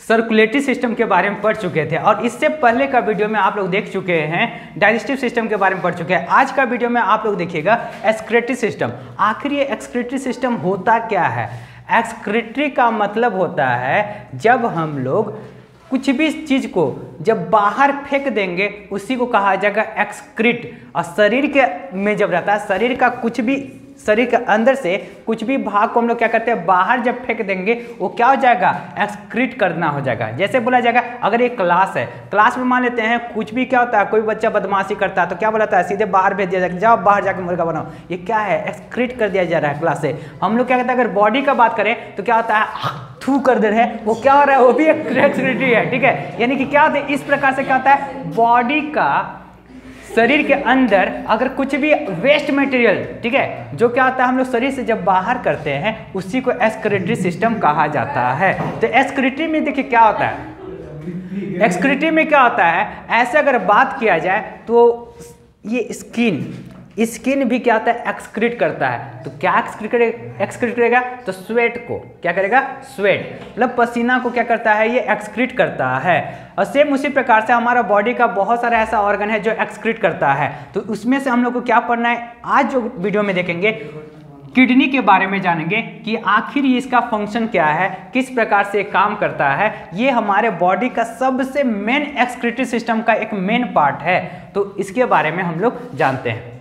Circulatory system के बारे में पढ़ चुके थे और इससे पहले का वीडियो में आप लोग देख चुके हैं डाइजेस्टिव सिस्टम के बारे में पढ़ चुके हैं। आज का वीडियो में आप लोग देखिएगा एक्सक्रीटरी सिस्टम। आखिर ये एक्सक्रीटरी सिस्टम होता क्या है? एक्सक्रीटरी का मतलब होता है जब हम लोग कुछ भी चीज को जब बाहर फेंक देंगे उसी को कहा जाएगा एक्सक्रीट। और शरीर के में जब रहता है, शरीर का कुछ भी, शरीर के अंदर से कुछ भी भाग को हम लोग क्या करते हैं, बाहर जब फेंक देंगे वो क्या हो जाएगा, एक्सक्रीट करना हो जाएगा। जैसे बोला जाएगा अगर एक क्लास है, क्लास में मान लेते हैं कुछ भी क्या होता है, कोई बच्चा बदमाशी करता है तो क्या बोलाता है, सीधे बाहर भेज दिया जाएगा, जाओ बाहर जाकर मुर्गा बनाओ। ये क्या है, एक्सक्रीट कर दिया जा रहा है क्लास से। हम लोग क्या कहते हैं, अगर बॉडी का बात करें तो क्या होता है, थू कर दे रहे हैं, वो क्या हो रहा है, वो भी एक एक्सक्रीटरी है। ठीक है, यानी कि क्या होता है, इस प्रकार से क्या होता है, बॉडी का शरीर के अंदर अगर कुछ भी वेस्ट मटेरियल, ठीक है, जो क्या होता है हम लोग शरीर से जब बाहर करते हैं उसी को एक्सक्रीटरी सिस्टम कहा जाता है। तो एक्सक्रीटरी में देखिए क्या होता है, एक्सक्रीटरी में क्या होता है, ऐसे अगर बात किया जाए तो ये स्किन भी क्या होता है, एक्सक्रीट करता है। तो क्या एक्सक्रीट करेगा, तो स्वेट को क्या करेगा, स्वेट मतलब पसीना को क्या करता है, ये एक्सक्रीट करता है। और सेम उसी प्रकार से हमारा बॉडी का बहुत सारा ऐसा ऑर्गन है जो एक्सक्रीट करता है। तो उसमें से हम लोग को क्या पढ़ना है, आज जो वीडियो में देखेंगे किडनी के बारे में जानेंगे कि आखिर इसका फंक्शन क्या है, किस प्रकार से काम करता है। ये हमारे बॉडी का सबसे मेन एक्सक्रीटरी सिस्टम का एक मेन पार्ट है। तो इसके बारे में हम लोग जानते हैं।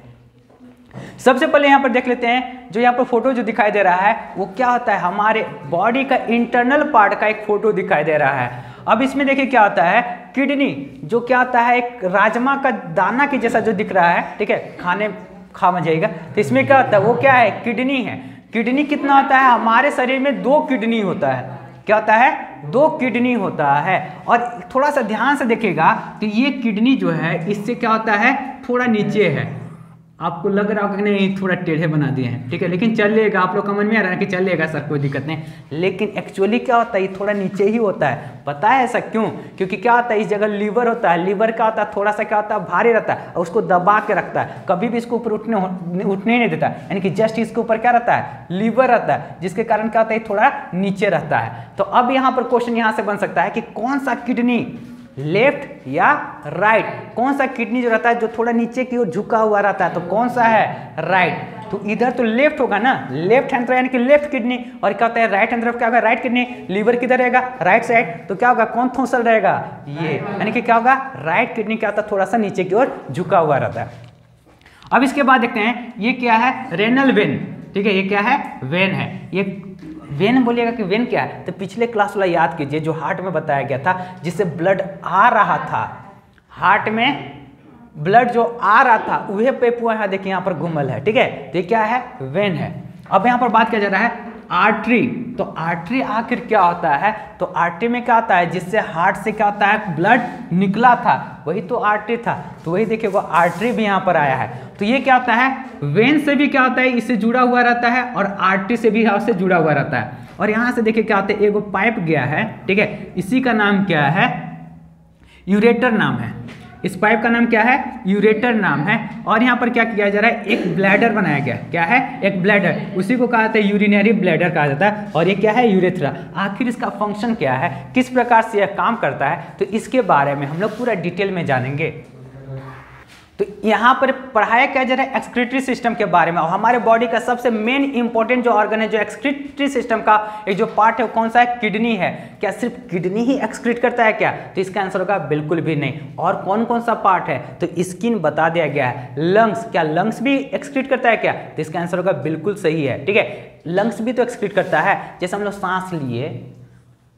सबसे पहले यहाँ पर देख लेते हैं, जो यहाँ पर फोटो जो दिखाई दे रहा है वो क्या होता है, हमारे बॉडी का इंटरनल पार्ट का एक फोटो दिखाई दे रहा है। अब इसमें देखिए क्या होता है, किडनी जो क्या होता है, एक राजमा का दाना के जैसा जो दिख रहा है, ठीक है, खाने खा जाएगा। तो इसमें क्या होता है, वो क्या है, किडनी है। किडनी कितना होता है, हमारे शरीर में 2 किडनी होता है। क्या होता है, 2 किडनी होता है। और थोड़ा सा ध्यान से देखिएगा तो ये किडनी जो है इससे क्या होता है, थोड़ा नीचे है। आपको लग रहा होगा कि नहीं थोड़ा टेढ़े बना दिए हैं, ठीक है, लेकिन चलेगा, आप लोग समझ में आ रहा है कि चलेगा सर, कोई दिक्कत नहीं। लेकिन एक्चुअली क्या होता है, ये थोड़ा नीचे ही होता है। पता है ऐसा क्यों? क्योंकि क्या होता है, इस जगह लीवर होता है। लीवर क्या होता है, थोड़ा सा क्या होता है, भारी रहता है और उसको दबा के रखता है, कभी भी इसको ऊपर उठने ही नहीं देता। यानी कि जस्ट इसके ऊपर क्या रहता है, लीवर रहता है, जिसके कारण क्या होता है, थोड़ा नीचे रहता है। तो अब यहाँ पर क्वेश्चन यहाँ से बन सकता है कि कौन सा किडनी, लेफ्ट या राइट, कौन सा किडनी जो रहता है जो थोड़ा नीचे की ओर झुका हुआ रहता है, तो कौन सा है, राइट। तो इधर तो लेफ्ट होगा ना, लेफ्ट हैंड तरफ यानी कि लेफ्ट किडनी। और क्या होता है, राइट हैंड तरफ क्या होगा, राइट किडनी। लीवर किधर रहेगा, राइट साइड, तो क्या होगा, कौन थोसल रहेगा, ये, यानी कि क्या होगा, राइट किडनी क्या होता है, थोड़ा सा नीचे की ओर झुका हुआ रहता है। अब इसके बाद देखते हैं, ये क्या है, रेनल वेन, ठीक है, ये क्या है, वेन है। ये वेन बोलिएगा कि वेन क्या है, तो पिछले क्लास वाला याद कीजिए जो हार्ट में बताया गया था, जिससे ब्लड आ रहा था, हार्ट में ब्लड जो आ रहा था वह पेपुआ यहाँ देखिए यहाँ पर घूमल है, ठीक है, तो ये क्या है, वेन है। अब यहाँ पर बात किया जा रहा है आर्टरी। तो आर्टरी आखिर क्या होता है, तो आर्टरी में क्या होता है, जिससे हार्ट से क्या होता है, ब्लड निकला था, वही तो आर्टरी था। तो वही देखिए वो आर्टरी भी यहाँ पर आया है। तो ये क्या होता है, वेन से भी क्या होता है, इससे जुड़ा हुआ रहता है और आर्टरी से भी से जुड़ा हुआ रहता है। और यहाँ से देखिए क्या होता है, एगो पाइप गया है, ठीक है, इसी का नाम क्या है, यूरेटर नाम है। इस पाइप का नाम क्या है, यूरेटर नाम है। और यहाँ पर क्या किया जा रहा है, एक ब्लैडर बनाया गया, क्या है, एक ब्लैडर, उसी को कहा जाता है यूरिनरी ब्लैडर कहा जाता है। और ये क्या है, यूरेथ्रा। आखिर इसका फंक्शन क्या है, किस प्रकार से यह काम करता है, तो इसके बारे में हम लोग पूरा डिटेल में जानेंगे। तो यहाँ पर पढ़ाया क्या जा रहा है, एक्सक्रीटरी सिस्टम के बारे में। और हमारे बॉडी का सबसे मेन इंपॉर्टेंट जो ऑर्गन है, जो एक्सक्रीटरी सिस्टम का एक जो पार्ट है, वो कौन सा है, किडनी है। क्या सिर्फ किडनी ही एक्सक्रीट करता है क्या, तो इसका आंसर होगा बिल्कुल भी नहीं। और कौन कौन सा पार्ट है, तो स्किन बता दिया गया है। लंग्स, क्या लंग्स भी एक्सक्रीट करता है क्या, तो इसका आंसर होगा बिल्कुल सही है, ठीक है, लंग्स भी तो एक्सक्रीट करता है। जैसे हम लोग सांस लिए,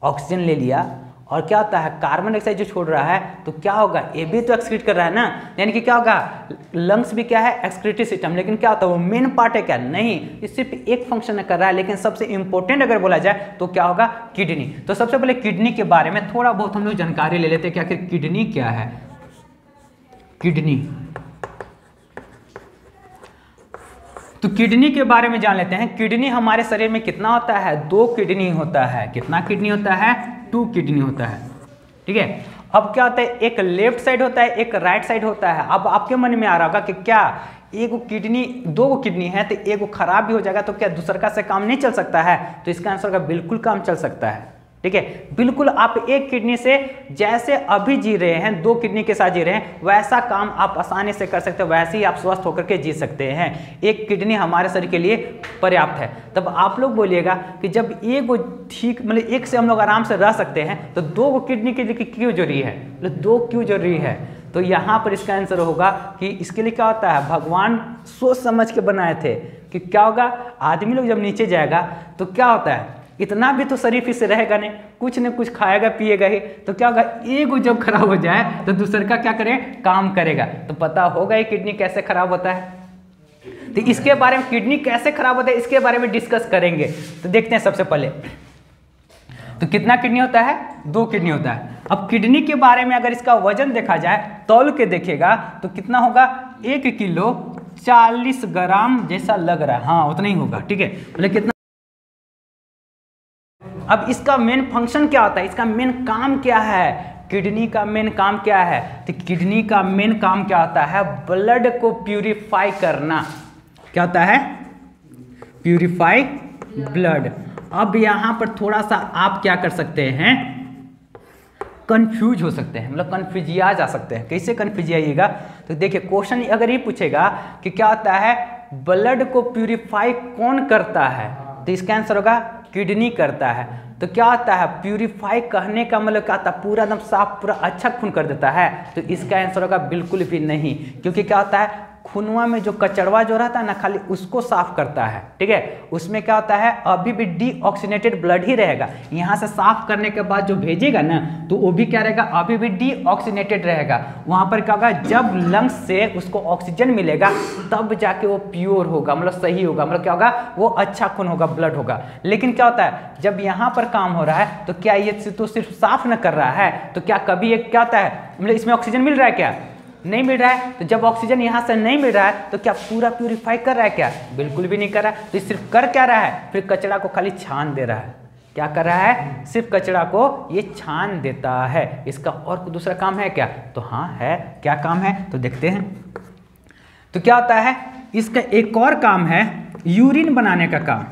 ऑक्सीजन ले लिया और क्या होता है, कार्बन डाइऑक्साइड जो छोड़ रहा है, तो क्या होगा, ये भी तो एक्सक्रीट कर रहा है ना। यानी कि क्या होगा, लंग्स भी क्या है, एक्सक्रीटरी सिस्टम। लेकिन क्या होता है, वो मेन पार्ट है क्या, नहीं, ये सिर्फ एक फंक्शन कर रहा है। लेकिन सबसे इंपॉर्टेंट अगर बोला जाए तो क्या होगा, किडनी। तो सबसे पहले किडनी के बारे में थोड़ा बहुत हम लोग जानकारी ले लेते हैं कि आखिर किडनी क्या है। किडनी, तो किडनी के बारे में जान लेते हैं। किडनी हमारे शरीर में कितना होता है, 2 किडनी होता है। कितना किडनी होता है, 2 किडनी होता है, ठीक है। अब क्या होता है, एक लेफ्ट साइड होता है, एक राइट साइड होता है। अब आपके मन में आ रहा होगा कि क्या एगो किडनी, 2 किडनी है तो एगो खराब भी हो जाएगा तो क्या दूसरा का से काम नहीं चल सकता है, तो इसका आंसर का बिल्कुल काम चल सकता है। ठीक है। बिल्कुल आप एक किडनी से जैसे अभी जी रहे हैं, 2 किडनी के साथ जी रहे हैं, वैसा काम आप आसानी से कर सकते हो, वैसे ही आप स्वस्थ होकर के जी सकते हैं। एक किडनी हमारे शरीर के लिए पर्याप्त है। तब आप लोग बोलिएगा कि जब एक ठीक मतलब एक से हम लोग आराम से रह सकते हैं तो 2 किडनी के लिए क्यों जरूरी है, मतलब 2 क्यों जरूरी है? तो यहाँ पर इसका आंसर होगा कि इसके लिए क्या होता है, भगवान सोच समझ के बनाए थे कि क्या होगा, आदमी लोग जब नीचे जाएगा तो क्या होता है, इतना भी तो शरीफ से रहेगा नहीं, कुछ न कुछ खाएगा पिएगा ही, तो क्या होगा, एक जब खराब हो जाए तो दूसरे का क्या करे, काम करेगा। तो पता होगा ये किडनी कैसे खराब होता है। तो इसके बारे में, किडनी कैसे खराब होता है इसके बारे में डिस्कस करेंगे। तो देखते हैं सबसे पहले, तो कितना किडनी होता है, 2 किडनी होता है। अब किडनी के बारे में अगर इसका वजन देखा जाए, तौल के देखेगा तो कितना होगा, 1 किलो 40 ग्राम जैसा लग रहा है, हाँ उतना ही होगा, ठीक है। मतलब कितना, अब इसका मेन फंक्शन क्या होता है, इसका मेन काम क्या है, किडनी का मेन काम क्या है? तो किडनी का मेन काम क्या होता है, ब्लड को प्यूरिफाई करना। क्या होता है, प्यूरिफाई ब्लड। अब यहां पर थोड़ा सा आप क्या कर सकते हैं, कंफ्यूज हो सकते हैं, मतलब कंफ्यूजिया जा सकते हैं। कैसे कंफ्यूजियाइएगा, तो देखिए क्वेश्चन अगर ये पूछेगा कि क्या होता है, ब्लड को प्यूरिफाई कौन करता है, तो इसका आंसर होगा किडनी करता है। तो क्या होता है, प्यूरिफाई कहने का मतलब क्या होता है, पूरा एकदम साफ पूरा अच्छा खून कर देता है। तो इसका आंसर होगा बिल्कुल भी नहीं, क्योंकि क्या होता है, खूनवा में जो कचड़वा जो रहता है ना, खाली उसको साफ करता है, ठीक है। उसमें क्या होता है, अभी भी डीऑक्सीनेटेड ब्लड ही रहेगा। यहाँ से साफ करने के बाद जो भेजेगा ना, तो वो भी क्या रहेगा, अभी भी डीऑक्सीनेटेड रहेगा। वहाँ पर क्या होगा, जब लंग्स से उसको ऑक्सीजन मिलेगा तब जाके वो प्योर होगा, मतलब सही होगा, मतलब क्या होगा, वो अच्छा खून होगा, ब्लड होगा। लेकिन क्या होता है, जब यहाँ पर काम हो रहा है तो क्या ये तो सिर्फ साफ न कर रहा है, तो क्या कभी एक क्या होता है, मतलब इसमें ऑक्सीजन मिल रहा है क्या, नहीं मिल रहा है। तो जब ऑक्सीजन यहाँ से नहीं मिल रहा है तो क्या पूरा प्यूरिफाई कर रहा है क्या, बिल्कुल भी नहीं कर रहा है। तो सिर्फ कर क्या रहा है, फिर कचरा को खाली छान दे रहा है। क्या कर रहा है, सिर्फ कचरा को ये छान देता है। इसका और दूसरा काम है क्या, तो हाँ है, क्या काम है, तो देखते हैं। तो क्या होता है, इसका एक और काम है यूरिन बनाने का काम,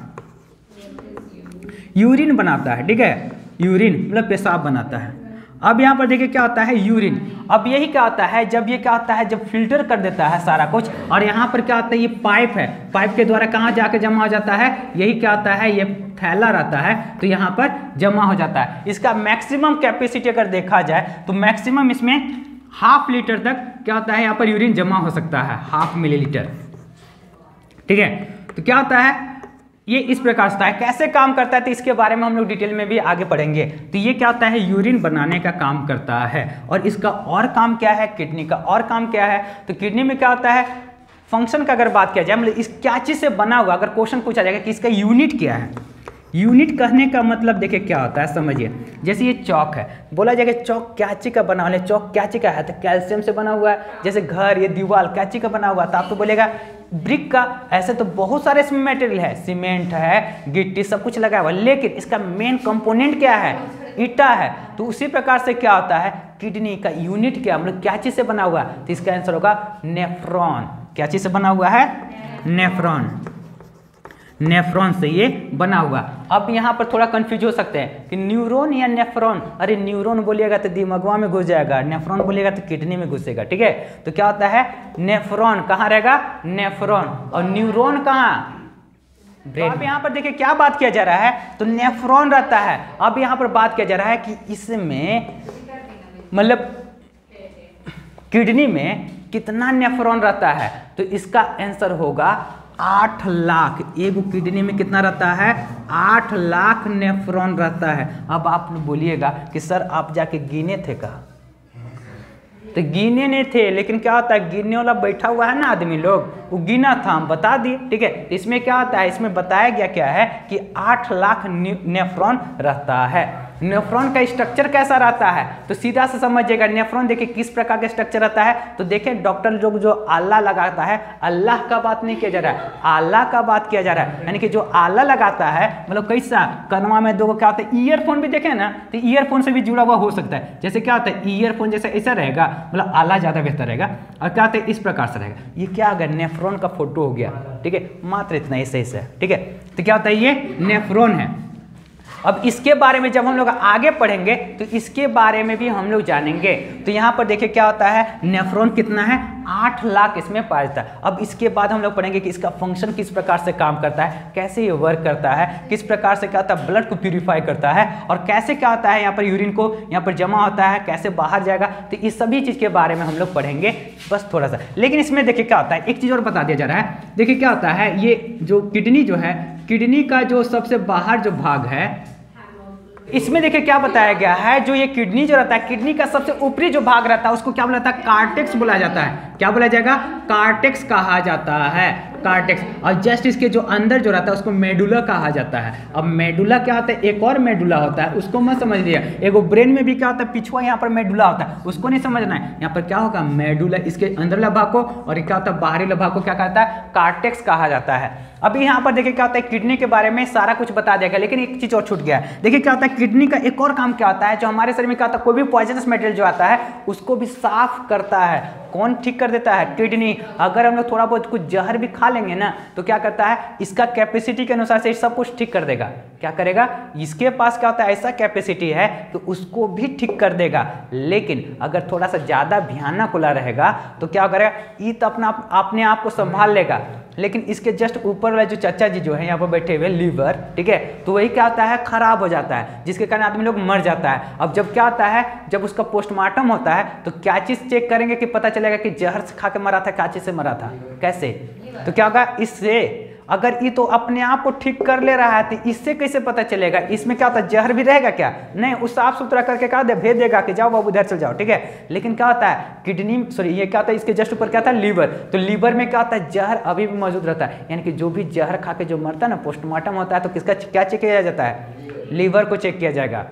यूरिन बनाता है, ठीक है। यूरिन मतलब पेशाब बनाता है। अब यहाँ पर देखिए क्या होता है, यूरिन। अब यही क्या होता है, जब ये क्या होता है, जब फिल्टर कर देता है सारा कुछ, और यहाँ पर क्या होता है, ये पाइप है, पाइप के द्वारा कहाँ जाके जमा हो जाता है, यही क्या होता है, ये थैला रहता है, तो यहाँ पर जमा हो जाता है। इसका मैक्सिमम कैपेसिटी अगर देखा जाए तो मैक्सिमम इसमें 1/2 लीटर तक क्या होता है, यहाँ पर यूरिन जमा हो सकता है, 1/2 मिलीलीटर, ठीक है। तो क्या होता है, ये इस प्रकार से है। कैसे काम करता है तो इसके बारे में हम लोग डिटेल में भी आगे पढ़ेंगे। तो ये क्या होता है, यूरिन बनाने का काम करता है। और इसका और काम क्या है, किडनी का और काम क्या है, तो किडनी में क्या होता है, फंक्शन का अगर बात किया जाए, मतलब इस क्या चीज़ से बना हुआ, अगर क्वेश्चन पूछा जाएगा कि इसका यूनिट क्या है, यूनिट कहने का मतलब देखिए क्या होता है, समझिए। जैसे ये चौक है, बोला जाएगा चौक क्या चीज का बना हुआ है, चौक क्या चीज का है, तो कैल्शियम से बना हुआ है। जैसे घर, ये दीवार क्या चीज का बना हुआ है, तो आप तो बोलेगा ब्रिक का। ऐसे तो बहुत सारे इसमें मटेरियल है, सीमेंट है, गिट्टी, सब कुछ लगा हुआ है, लेकिन इसका मेन कंपोनेंट क्या है, ईटा है। तो उसी प्रकार से क्या होता है, किडनी का यूनिट क्या, मतलब क्या चीज से बना हुआ है, तो इसका आंसर होगा नेफ्रॉन। क्या चीज से बना हुआ है, नेफ्रॉन, नेफ्रॉन से ये बना हुआ। अब यहाँ पर थोड़ा कंफ्यूज हो सकते हैं कि न्यूरॉन या नेफ्रॉन, अरे न्यूरॉन बोलिएगा तो दिमागवा में घुस जाएगा, नेफ्रॉन बोलिएगा तो किडनी में घुसेगा, ठीक है। तो क्या होता है, नेफ्रॉन कहाँ रहेगा, नेफ्रॉन, और न्यूरॉन कहाँ, ब्रेन। अब यहाँ पर देखिए क्या बात किया जा रहा है, तो नेफ्रॉन रहता है। अब यहाँ पर बात किया जा रहा है कि इसमें मतलब किडनी में कितना नेफ्रॉन रहता है, तो इसका आंसर होगा 8 लाख। एक किडनी में कितना रहता है, 8 लाख नेफ्रॉन रहता है। अब आप बोलिएगा कि सर आप जाके गिने थे कहा, तो गिने नहीं थे, लेकिन क्या होता है, गिनने वाला बैठा हुआ है ना आदमी लोग, वो गिना था, हम बता दिए, ठीक है। इसमें क्या होता है, इसमें बताया गया क्या है कि 8 लाख नेफ्रॉन रहता है। नेफ्रॉन का स्ट्रक्चर कैसा रहता है, तो सीधा से समझिएगा। नेफ्रॉन देखिए किस प्रकार का स्ट्रक्चर रहता है, तो देखिए डॉक्टर लोग जो आला लगाता है, अल्लाह का बात नहीं किया जा रहा है, आला का बात किया जा रहा है। यानी कि जो आला लगाता है, मतलब कैसा, कनवा में दो क्या होता है, ईयरफोन भी देखे ना, तो ईयरफोन से भी जुड़ा हुआ हो सकता है। जैसे क्या होता है, ईयरफोन जैसे ऐसा रहेगा, मतलब आला ज़्यादा बेहतर रहेगा, और क्या होता है इस प्रकार से रहेगा। ये क्या अगर नेफ्रॉन का फोटो हो गया, ठीक है, मात्र इतना ऐसे ऐसे, ठीक है। तो क्या होता है, ये नेफ्रॉन है। अब इसके बारे में जब हम लोग आगे पढ़ेंगे तो इसके बारे में भी हम लोग जानेंगे। तो यहाँ पर देखिए क्या होता है, नेफ्रॉन कितना है, 8 लाख इसमें पाया जाता है। अब इसके बाद हम लोग पढ़ेंगे कि इसका फंक्शन किस प्रकार से काम करता है, कैसे ये वर्क करता है, किस प्रकार से क्या होता है, ब्लड को प्यूरिफाई करता है, और कैसे क्या होता है यहाँ पर यूरिन को यहाँ पर जमा होता है, कैसे बाहर जाएगा। तो इस सभी चीज़ के बारे में हम लोग पढ़ेंगे बस थोड़ा सा। लेकिन इसमें देखिए क्या होता है, एक चीज़ और बता दिया जा रहा है। देखिए क्या होता है, ये जो किडनी जो है, किडनी का जो सबसे बाहर जो भाग है, इसमें देखिए क्या बताया गया है, जो ये किडनी जो रहता है, किडनी का सबसे ऊपरी जो भाग रहता है उसको क्या बोला जाता है, कार्टेक्स बोला जाता है। क्या बोला जाएगा, कार्टेक्स कहा जाता है, कार्टेक्स। और जस्ट इसके जो अंदर जो रहता है उसको मेडुला कहा जाता है। अब मेडुला क्या होता है, एक और मेडुला होता है, उसको मत समझ लिया। एगो ब्रेन में भी क्या होता है, पिछुआ यहाँ पर मेडुला होता है, उसको नहीं समझना है। यहाँ पर क्या होगा, मेडुला, इसके अंदर भाग को, और क्या होता है बाहरी भाग को क्या कहता है, कार्टेक्स कहा जाता है। अभी यहाँ पर देखिए क्या होता है, किडनी के बारे में सारा कुछ बता देगा, लेकिन एक चीज और छूट गया है। देखिए क्या होता है, किडनी का एक और काम क्या होता है, जो हमारे शरीर में क्या होता है, कोई भी पॉइजनस मटेरियल जो आता है उसको भी साफ करता है। कौन ठीक कर देता है, किडनी। अगर हम लोग थोड़ा बहुत कुछ जहर भी खा लेंगे ना तो क्या करता है, इसका कैपेसिटी के अनुसार से सब कुछ ठीक कर देगा। क्या करेगा, इसके पास क्या होता है, ऐसा कैपेसिटी है कि उसको भी ठीक कर देगा। लेकिन अगर थोड़ा सा ज्यादा भयानक खुला रहेगा तो क्या करेगा, ये तो अपने आप को संभाल लेगा। लेकिन इसके जस्ट ऊपर वाले जो चाचा जी जो है यहाँ पर बैठे हुए, लीवर, ठीक है, तो वही क्या होता है, खराब हो जाता है, जिसके कारण आदमी लोग मर जाता है। अब जब क्या होता है, जब उसका पोस्टमार्टम होता है तो क्या चीज चेक करेंगे कि पता चलेगा कि जहर खा के मरा था, क्या चीज से मरा था, कैसे। तो क्या होगा, इससे अगर ये तो अपने आप को ठीक कर ले रहा है तो इससे कैसे पता चलेगा, इसमें क्या होता है, जहर भी रहेगा क्या, नहीं, उस साफ सुथरा करके क्या भेज देगा कि जाओ बाबू इधर चल जाओ, ठीक है। लेकिन क्या होता है, किडनी, सॉरी, ये क्या होता है, इसके जस्ट ऊपर क्या था, लीवर। तो लीवर में क्या होता है, जहर अभी भी मौजूद रहता है। यानी कि जो भी जहर खा के जो मरता है ना, पोस्टमार्टम होता है तो किसका क्या चेक किया जाता है, लीवर को चेक किया जाएगा,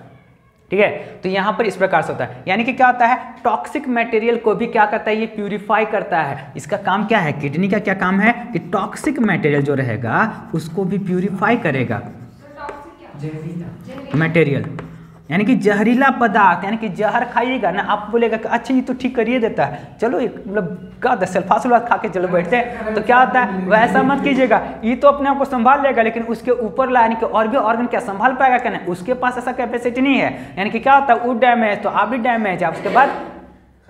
ठीक है। तो यहाँ पर इस प्रकार से होता है। यानी कि क्या होता है, टॉक्सिक मटेरियल को भी क्या करता है, ये प्यूरिफाई करता है। इसका काम क्या है, किडनी का क्या काम है कि टॉक्सिक मटेरियल जो रहेगा उसको भी प्यूरिफाई करेगा, मटेरियल, यानी कि जहरीला पदार्थ, यानी कि जहर खाइएगा ना, आप बोलेगा कि अच्छा ये तो ठीक करिए देता है, चलो मतलब क्या होता है, सल्फासुलात खा के चलो बैठते हैं, तो क्या होता है, वैसा मत कीजिएगा। ये तो अपने आप को संभाल लेगा, लेकिन उसके ऊपर यानी कि और भी ऑर्गन क्या संभाल पाएगा क्या, नहीं, उसके पास ऐसा कैपेसिटी नहीं है। यानी कि क्या होता है, वो डैमेज तो आप भी डैमेज है, उसके बाद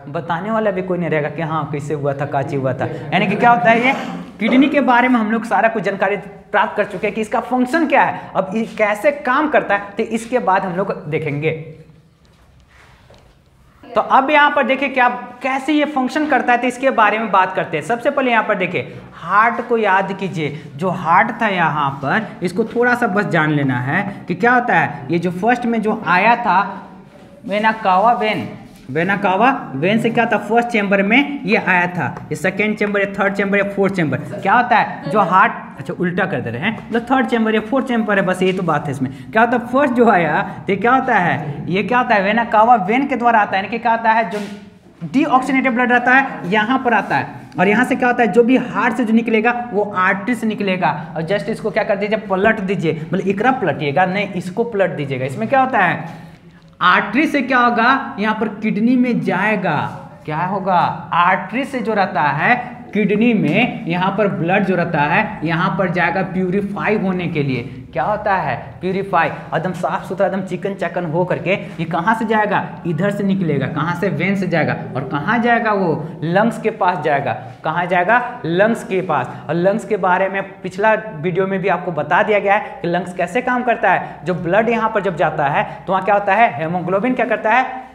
बताने वाला भी कोई नहीं रहेगा कि हाँ कैसे हुआ था, काची हुआ था। यानी कि क्या होता है, ये किडनी के बारे में हम लोग सारा कुछ जानकारी प्राप्त कर चुके हैं कि इसका फंक्शन क्या है, अब ये कैसे काम करता है, तो इसके बाद हम लोग देखेंगे। तो अब यहाँ पर देखिए क्या कैसे ये फंक्शन करता है, तो इसके बारे में बात करते हैं। सबसे पहले यहाँ पर देखिए, हार्ट को याद कीजिए। जो हार्ट था यहाँ पर, इसको थोड़ा सा बस जान लेना है कि क्या होता है। ये जो फर्स्ट में जो आया था vena cava when, vena cava when से क्या था, फर्स्ट चैम्बर में ये आया था, ये सेकेंड चैम्बर, ये थर्ड चैम्बर, ये फोर्थ चैम्बर। क्या होता है, जो हार्ट, अच्छा उल्टा कर दे रहे हैं, मतलब थर्ड चैम्बर या फोर्थ चैम्बर है, बस यही तो बात है इसमें। क्या होता है, फर्स्ट जो आया तो क्या होता है, ये क्या होता है, वेना कावा वेन के द्वारा आता है। यानी कि क्या होता है, जो डीऑक्सीनेटेड ब्लड रहता है यहाँ पर आता है, और यहाँ से क्या होता है, जो भी हार्ट से जो निकलेगा वो आर्टरी से निकलेगा। और जस्ट इसको क्या कर दीजिए, पलट दीजिए, मतलब इकरा पलटिएगा नहीं, इसको पलट दीजिएगा। इसमें क्या होता है, आर्टरी से क्या होगा, यहाँ पर किडनी में जाएगा, क्या होगा, आर्टरी से जो रहता है किडनी में, यहाँ पर ब्लड जो रहता है यहाँ पर जाएगा प्यूरिफाई होने के लिए। क्या होता है, प्यूरिफाई, एकदम साफ सुथरा, एकदम चिकन चकन हो करके ये कहाँ से जाएगा, इधर से निकलेगा, कहाँ से, वेन से जाएगा, और कहाँ जाएगा, वो लंग्स के पास जाएगा। कहाँ जाएगा, लंग्स के पास। और लंग्स के बारे में पिछला वीडियो में भी आपको बता दिया गया है कि लंग्स कैसे काम करता है। जो ब्लड यहाँ पर जब जाता है तो वहाँ क्या होता है, हेमोग्लोबिन क्या करता है,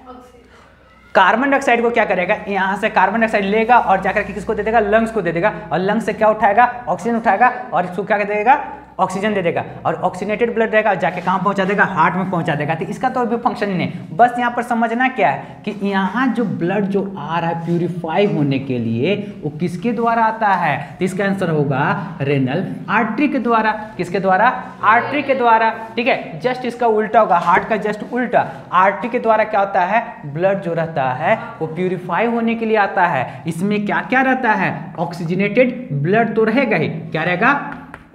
कार्बन डाइऑक्साइड को क्या करेगा, यहाँ से कार्बन डाइऑक्साइड लेगा और जाकर के किसको दे देगा, लंग्स को दे देगा, और लंग्स से क्या उठाएगा, ऑक्सीजन उठाएगा, और इसको क्या देगा, ऑक्सीजन दे देगा, और ऑक्सीनेटेड ब्लड रहेगा, जाके कहाँ पहुँचा देगा, हार्ट में पहुँचा देगा। तो इसका तो भी फंक्शन ही नहीं। बस यहाँ पर समझना क्या है कि यहाँ जो ब्लड जो आ रहा है प्यूरिफाई होने के लिए, वो किसके द्वारा आता है, तो इसका आंसर होगा रेनल आर्टरी के द्वारा। किसके द्वारा, आर्टरी के द्वारा, ठीक है। जस्ट इसका उल्टा होगा, हार्ट का जस्ट उल्टा, आर्टरी के द्वारा क्या होता है, ब्लड जो रहता है वो प्यूरिफाई होने के लिए आता है। इसमें क्या क्या रहता है, ऑक्सीजनेटेड ब्लड तो रहेगा ही, क्या रहेगा,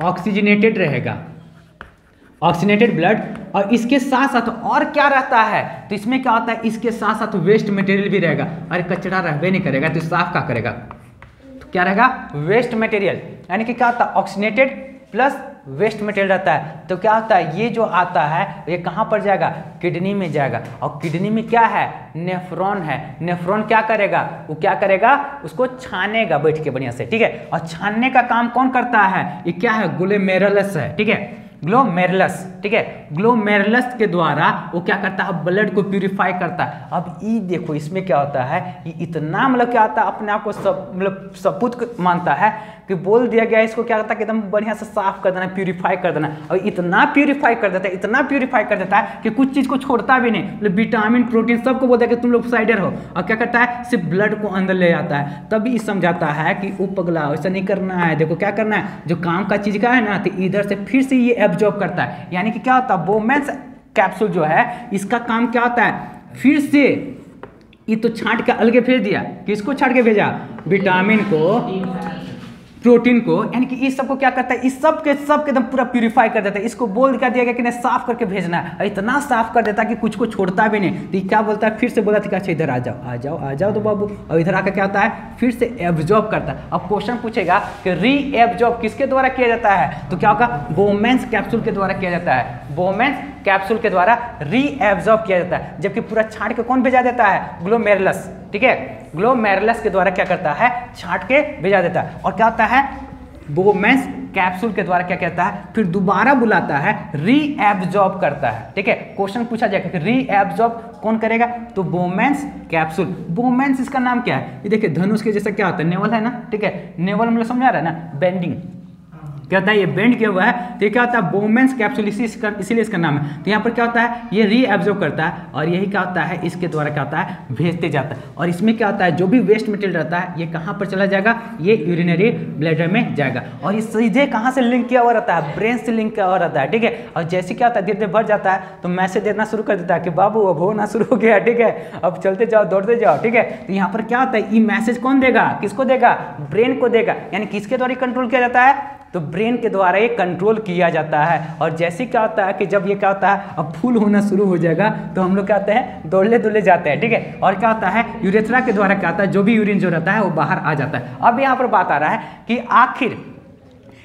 ऑक्सीजनेटेड रहेगा, ऑक्सीजनेटेड ब्लड। और इसके साथ साथ और क्या रहता है, तो इसमें क्या होता है, इसके साथ साथ वेस्ट मटेरियल भी रहेगा। अरे कचरा रहबे नहीं करेगा तो साफ क्या करेगा, तो क्या रहेगा, वेस्ट मटेरियल। यानी कि क्या होता है, ऑक्सीजनेटेड प्लस वेस्ट मटेरियल रहता है, तो क्या होता है ये जो आता है ये कहाँ पर जाएगा, किडनी में जाएगा। और किडनी में क्या है, नेफ्रॉन है। नेफ्रॉन क्या करेगा, वो क्या करेगा, उसको छानेगा बैठ के बढ़िया से, ठीक है। और छानने का काम कौन करता है, ये क्या है, ग्लोमेरुलस है, ठीक है, ग्लोमेरुलस, ठीक है। ग्लोमेरुलस के द्वारा वो क्या करता है, ब्लड को प्यूरिफाई करता है। अब ये देखो इसमें क्या होता है, ये इतना मतलब क्या होता है, अपने आप को सब मतलब सपूत मानता है कि बोल दिया गया इसको क्या करता है, एकदम बढ़िया से साफ कर देना, प्यूरिफाई कर देना। और इतना प्यूरिफाई कर देता है, इतना प्यूरिफाई कर देता है कि कुछ चीज़ को छोड़ता भी नहीं, मतलब विटामिन प्रोटीन सबको बोलता है कि तुम लोग साइडर हो। और क्या करता है, सिर्फ ब्लड को अंदर ले आता है। तभी समझाता है कि वो पगला ऐसा नहीं करना है, देखो क्या करना है, जो काम का चीज़ का है ना, तो इधर से फिर से ये एब्जॉर्ब करता है। यानी कि क्या होता है, बोमेंस कैप्सूल जो है इसका काम क्या होता है, फिर से ये तो छांट के अलगे भेज दिया, किसको छांट के भेजा, विटामिन को, प्रोटीन को, यानी कि इस सबको क्या करता है, इस सब के एकदम पूरा प्यूरिफाई कर देता है। इसको बोल कर दिया गया कि नहीं साफ करके भेजना है, इतना साफ कर देता है कि कुछ को छोड़ता भी नहीं। तो क्या बोलता है, फिर से बोला था अच्छा इधर आ जाओ आ जाओ आ जाओ तो बाबू, और इधर आकर क्या होता है, फिर से एब्जॉर्ब करता है। अब क्वेश्चन पूछेगा कि री एब्जॉर्ब किसके द्वारा किया जाता है, तो क्या होगा, बोमेंस कैप्सूल के द्वारा किया जाता है। बोमेंस कैप्सूल के द्वारा री एब्जॉर्ब किया जाता है, जबकि पूरा छांट के कौन भेजा देता है, ग्लोमेरुलस, ठीक है। ग्लोमेरुलस के द्वारा क्या करता है, छांट के भेजा देता है। और क्या होता है, बोमेंस कैप्सूल के द्वारा क्या कहता है, फिर दोबारा बुलाता है, री एब्जॉर्ब करता है, ठीक है। क्वेश्चन पूछा जाएगा कि री एब्जॉर्ब कौन करेगा, तो बोमेंस कैप्सूल। बोमेंस इसका नाम क्या है, ये देखिए धनुष के जैसा क्या होता है, नेवल है ना, ठीक है। नेवल मतलब समझ आ रहा है ना, बेंडिंग, क्या होता है, ये बेंड किया हुआ है, तो ये क्या होता है, बोमेंस कैप्सूल, इसीलिए इसका नाम है। तो यहाँ पर क्या होता है, ये री एब्जॉर्ब करता है, और यही क्या होता है, इसके द्वारा क्या होता है, भेजते जाता है। और इसमें क्या होता है, जो भी वेस्ट मटेरियल रहता है ये कहाँ पर चला जाएगा, ये यूरिनरी ब्लैडर में जाएगा। और ये सीधे कहाँ से लिंक किया हुआ रहता है, ब्रेन से लिंक किया हुआ रहता है, ठीक है। और जैसे क्या होता है, धीरे धीरे बढ़ जाता है तो मैसेज देना शुरू कर देता है कि बाबू अब होना शुरू हो गया, ठीक है, अब चलते जाओ दौड़ते जाओ, ठीक है। तो यहाँ पर क्या होता है, ये मैसेज कौन देगा, किसको देगा, ब्रेन को देगा। यानी किसके द्वारा कंट्रोल किया जाता है, तो ब्रेन के द्वारा ये कंट्रोल किया जाता है। और जैसे क्या होता है कि जब ये क्या होता है, अब फूल होना शुरू हो जाएगा तो हम लोग क्या होते हैं, दौड़ले दौड़ले जाते हैं, ठीक है। और क्या होता है, यूरेथ्रा के द्वारा क्या होता है, जो भी यूरिन जो रहता है वो बाहर आ जाता है। अब यहाँ पर बात आ रहा है कि आखिर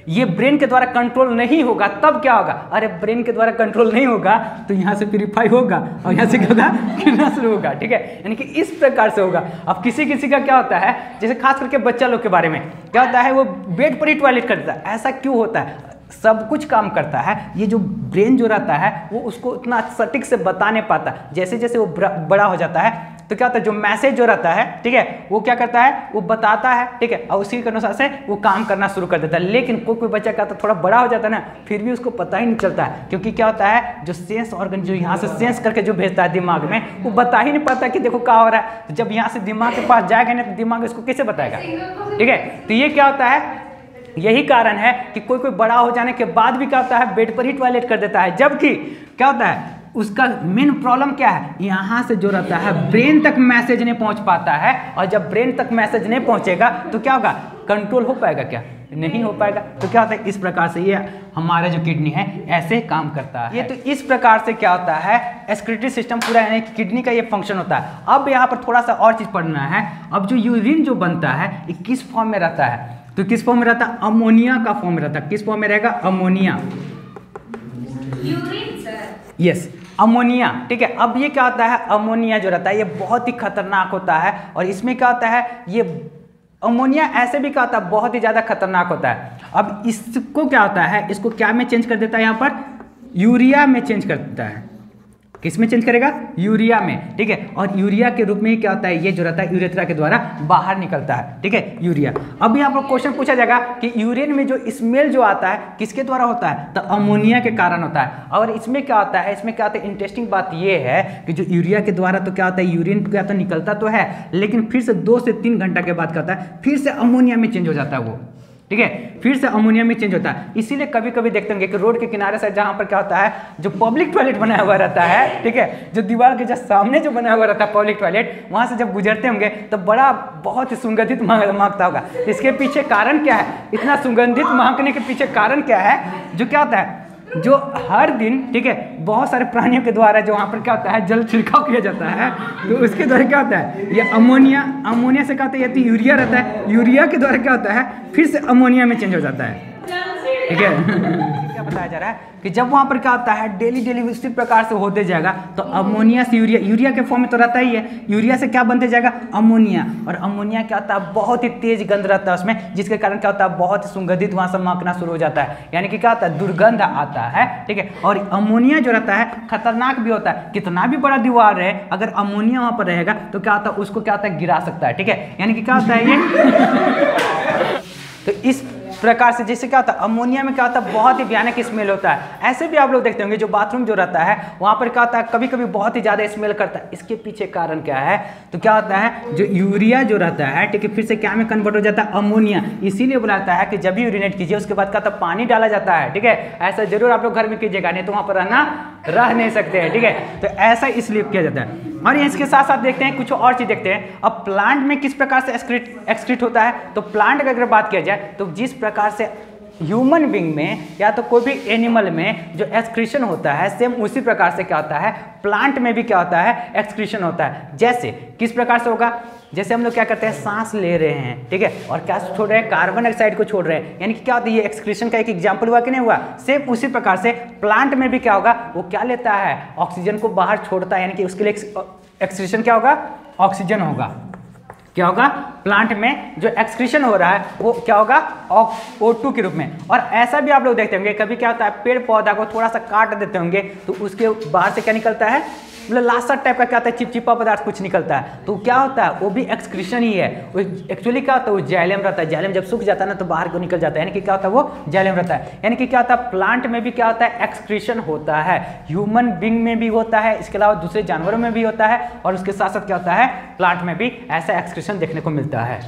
ये ब्रेन के द्वारा कंट्रोल नहीं होगा तब क्या होगा, अरे ब्रेन के द्वारा कंट्रोल नहीं होगा तो यहाँ से प्यूरिफाई होगा और यहाँ से क्या होगा, गिरना शुरू होगा, ठीक है। यानी कि इस प्रकार से होगा। अब किसी किसी का क्या होता है, जैसे खास करके बच्चा लोग के बारे में क्या होता है, वो बेड पर ही टॉयलेट करता है। ऐसा क्यों होता है, सब कुछ काम करता है, ये जो ब्रेन जो रहता है वो उसको उतना सटीक से बता नहीं पाता। जैसे जैसे वो बड़ा हो जाता है तो क्या होता है, जो मैसेज जो रहता है, ठीक है, वो क्या करता है, वो बताता है, ठीक है, और उसी के अनुसार से वो काम करना शुरू कर देता है। लेकिन कोई बच्चा क्या होता है, थोड़ा बड़ा हो जाता है ना, फिर भी उसको पता ही नहीं चलता है, क्योंकि क्या होता है, जो सेंस ऑर्गन जो यहाँ से सेंस करके जो भेजता है दिमाग में, वो बता ही नहीं पाता कि देखो क्या हो रहा है। तो जब यहाँ से दिमाग के पास जाएगा ना तो दिमाग उसको कैसे बताएगा, ठीक है। तो ये क्या होता है, यही कारण है कि कोई बड़ा हो जाने के बाद भी क्या होता है, बेड पर ही टॉयलेट कर देता है। जबकि क्या होता है, उसका मेन प्रॉब्लम क्या है, यहाँ से जो रहता है ब्रेन तक मैसेज नहीं पहुँच पाता है। और जब ब्रेन तक मैसेज नहीं पहुँचेगा तो क्या होगा, कंट्रोल हो पाएगा क्या, नहीं हो पाएगा। तो क्या होता है, इस प्रकार से ये हमारा जो किडनी है ऐसे काम करता है। ये तो इस प्रकार से क्या होता है, एक्सक्रीटरी सिस्टम पूरा यानी कि किडनी का ये फंक्शन होता है। अब यहाँ पर थोड़ा सा और चीज़ पढ़ना है। अब जो यूरिन जो बनता है ये किस फॉर्म में रहता है, तो किस फॉर्म में रहता है, अमोनिया का फॉर्म में रहता है। किस फॉर्म में रहेगा, अमोनिया, यस अमोनिया, ठीक है। अब ये क्या होता है, अमोनिया जो रहता है ये बहुत ही खतरनाक होता है। और इसमें क्या होता है, ये अमोनिया ऐसे भी क्या होता है, बहुत ही ज़्यादा खतरनाक होता है। अब इसको क्या होता है, इसको क्या में चेंज कर देता है, यहाँ पर यूरिया में चेंज कर देता है। किस में चेंज करेगा, यूरिया में, ठीक है। और यूरिया के रूप में ही क्या होता है, ये जो रहता है यूरेथ्रा के द्वारा बाहर निकलता है, ठीक है, यूरिया। अब यहाँ पर क्वेश्चन पूछा जाएगा कि यूरिन में जो स्मेल जो आता है किसके द्वारा होता है, तो अमोनिया के कारण होता है। और इसमें क्या होता है, इसमें क्या होता है, इंटरेस्टिंग बात ये है कि जो यूरिया के द्वारा तो क्या होता है, यूरिन क्या तो निकलता तो है, लेकिन फिर से 2 से 3 घंटा के बाद क्या होता है, फिर से अमोनिया में चेंज हो जाता है वो, ठीक है, फिर से अमोनिया में चेंज होता है। इसीलिए कभी कभी देखते होंगे कि रोड के किनारे से जहाँ पर क्या होता है, जो पब्लिक टॉयलेट बनाया हुआ रहता है, ठीक है, जो दीवार के जस्ट सामने जो बनाया हुआ रहता है पब्लिक टॉयलेट, वहाँ से जब गुजरते होंगे तो बड़ा बहुत ही सुगंधित महकता होगा। इसके पीछे कारण क्या है, इतना सुगंधित महकने के पीछे कारण क्या है, जो क्या होता है, जो हर दिन, ठीक है, बहुत सारे प्राणियों के द्वारा जो वहाँ पर क्या होता है, जल छिड़काव किया जाता है, तो उसके द्वारा क्या होता है, ये अमोनिया से क्या होता है, ये तो यूरिया रहता है, यूरिया के द्वारा क्या होता है, फिर से अमोनिया में चेंज हो जाता है, ठीक है। क्या बताया जा रहा है कि जब वहाँ पर क्या होता है डेली डेली उसी प्रकार से होते जाएगा तो अमोनिया से यूरिया, यूरिया के फॉर्म में तो रहता ही है, यूरिया से क्या बनते जाएगा अमोनिया, और अमोनिया क्या होता है बहुत ही तेज गंध रहता है उसमें, जिसके कारण क्या होता है बहुत ही सुगंधित वहाँ से महकना शुरू हो जाता है, यानी कि क्या होता है दुर्गंध आता है, ठीक है। और अमोनिया जो रहता है खतरनाक भी होता है, कितना भी बड़ा दीवार रहे अगर अमोनिया वहाँ पर रहेगा तो क्या होता है उसको क्या होता है गिरा सकता है, ठीक है। यानी कि क्या होता है ये तो इस प्रकार से जैसे क्या होता है अमोनिया में क्या होता है बहुत ही भयानक स्मेल होता है। ऐसे भी आप लोग देखते होंगे जो बाथरूम जो रहता है वहाँ पर क्या होता है कभी कभी बहुत ही ज़्यादा स्मेल करता है। इसके पीछे कारण क्या है तो क्या होता है जो यूरिया जो रहता है, ठीक है, फिर से क्या में कन्वर्ट हो जाता है अमोनिया। इसीलिए बुलाता है कि जब भी यूरिनेट कीजिए उसके बाद क्या होता है पानी डाला जाता है, ठीक है। ऐसा जरूर आप लोग घर में कीजिएगा, नहीं तो वहाँ पर रह नहीं सकते हैं, ठीक है। तो ऐसा इसलिए किया जाता है। और इसके साथ साथ देखते हैं कुछ और चीज देखते हैं। अब प्लांट में किस प्रकार से एक्सक्रीट होता है, तो प्लांट की अगर बात किया जाए तो जिस प्रकार से ह्यूमन बींग में या तो कोई भी एनिमल में जो एक्सक्रीशन होता है सेम उसी प्रकार से क्या होता है प्लांट में भी क्या होता है एक्सक्रीशन होता है। जैसे किस प्रकार से होगा, जैसे हम लोग क्या करते हैं सांस ले रहे हैं, ठीक है, और क्या छोड़ रहे हैं कार्बन डाइऑक्साइड को छोड़ रहे हैं, यानी कि क्या होता है ये एक्सक्रीशन का एक एग्जांपल हुआ कि नहीं हुआ। सेम उसी प्रकार से प्लांट में भी क्या होगा वो क्या लेता है ऑक्सीजन को बाहर छोड़ता है, यानी कि उसके लिए एक्सक्रीशन क्या होगा ऑक्सीजन होगा। क्या होगा प्लांट में जो एक्सक्रीशन हो रहा है वो क्या होगा O2 के रूप में। और ऐसा भी आप लोग देखते होंगे कभी क्या होता है पेड़ पौधा को थोड़ा सा काट देते होंगे तो उसके बाहर से क्या निकलता है मतलब लासा टाइप का क्या होता है चिपचिपा पदार्थ कुछ निकलता है, तो क्या होता है वो भी एक्सक्रीशन ही है। वो एक्चुअली क्या होता है वो जाइलम रहता है, जाइलम जब सूख जाता है ना तो बाहर को निकल जाता है, यानी कि क्या होता है वो जाइलम रहता है। यानी कि क्या होता है प्लांट में भी क्या होता है एक्सक्रीशन होता है, ह्यूमन बींग में भी होता है, इसके अलावा दूसरे जानवरों में भी होता है, और उसके साथ साथ क्या होता है प्लांट में भी ऐसा एक्सक्रीशन देखने को मिलता है।